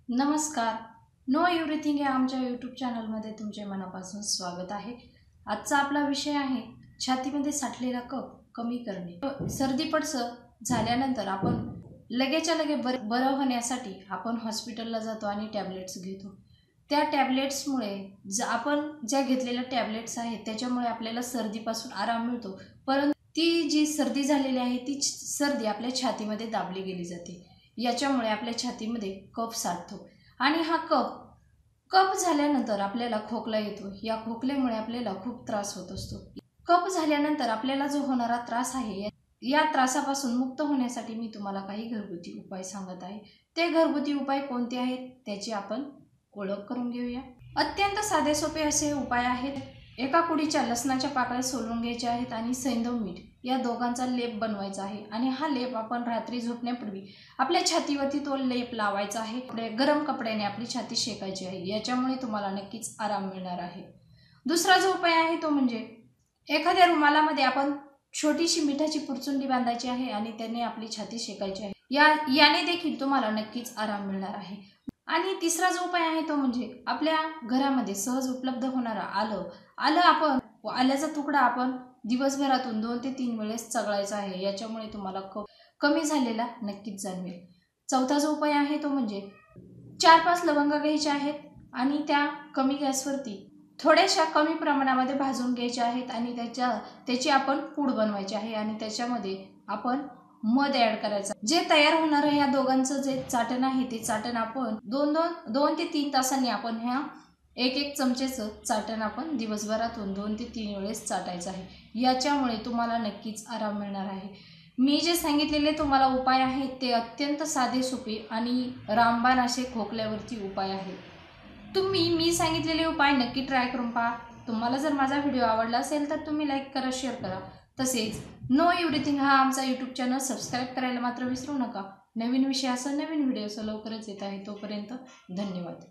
नमस्कार. Know everything या आमच्या यूट्यूब चॅनलमध्ये तुमचे मनापासून स्वागत आहे. आजचा आपला विषय आहे छातीमध्ये साठलेला कफ कमी करणे. सर्दी पडसं झाल्यानंतर आपण लगेच्या लगे बरं होण्यासाठी आपण हॉस्पिटलला जातो आणि टॅबलेट्स घेतो. त्या टॅबलेट्समुळे आपण ज्या घेतलेल्या टॅबलेट्स आहेत त्याच्यामुळे आपल्याला सर्दीपासून आराम मिळतो, परंतु ती जी सर्दी झालेली आहे ती सर्दी आपल्या छातीमध्ये दाबली गेली जाते. याच्यामुळे आपल्या छातीमध्ये कफ साठतो आणि हा कफ कफ झाल्यानंतर आपल्याला खोकला येतो. या खोकल्यामुळे आपल्याला खूप त्रास होत असतो. कफ झाल्यानंतर आपल्याला जो होणारा त्रास आहे या त्रासापासून मुक्त होण्यासाठी मी तुम्हाला काही घरगुती उपाय सांगत आहे. ते घरगुती उपाय कोणते आहेत त्याची आपण ओळख करून घेऊया. अत्यंत साधे सोपे असे उपाय आहेत. एका कुडीच्या लसणाच्या पाकळ्या सोलून घ्यायच्या आहेत आणि सैंधव मीठ या दोघांचा लेप बनवायचा आहे आणि हा लेप आपण रात्री झोपण्यापूर्वी आपल्या छातीवरती तो लेप लावायचा आहे. गरम कपड्याने आपली छाती शेकायची आहे. याच्यामुळे तुम्हाला नक्कीच आराम मिळणार आहे. दुसरा जो उपाय आहे तो म्हणजे एखाद्या रुमालामध्ये आपण छोटीशी मिठाची पुरचुंडी बांधायची आहे आणि त्याने आपली छाती शेकायची आहे. याने देखील तुम्हाला नक्कीच आराम मिळणार आहे. आणि तिसरा जो उपाय आहे तो म्हणजे आपल्या घरामध्ये सहज उपलब्ध होणारा आल्याचा तुकडा आपण दिवसभरातून 2 ते 3 वेळेस चघळायचा आहे. याच्यामुळे तुम्हाला कमी झालेला नक्कीच जाणवेल. चौथा जो उपाय आहे तो म्हणजे 4-5 लवंगा घ्यायच्या आहेत आणि त्या कमी गॅसवरती थोड्याशा कमी प्रमाणामध्ये भाजून घ्यायच्या आहेत आणि त्याची आपण पूड बनवायची आहे आणि त्याच्यामध्ये आपण मध ऍड करायचा. जे तयार होणार आहे या दोघांचं जे चाटण आहे ते चाटण आपण 2 ते 3 तासांनी आपण ह्या 1 चमचेचं चाटण आपण दिवसभरातून 2 ते 3 वेळेस चाटायचं आहे. याच्यामुळे तुम्हाला नक्कीच आराम मिळणार आहे. मी जे सांगितलेले तुम्हाला उपाय आहेत ते अत्यंत साधे सोपे आणि रामबाण असे खोकल्यावरती उपाय आहेत. तुम्ही मी सांगितलेले उपाय नक्की ट्राय करून पहा. तुम्हाला जर माझा व्हिडिओ आवडला असेल तर तुम्ही लाईक करा, शेअर करा. तसेच नो एव्हरीथिंग हा आमचा यूट्यूब चॅनल सबस्क्राईब करायला मात्र विसरू नका. नवीन विषयासह नवीन व्हिडिओसह लवकरच येत आहे. तोपर्यंत धन्यवाद.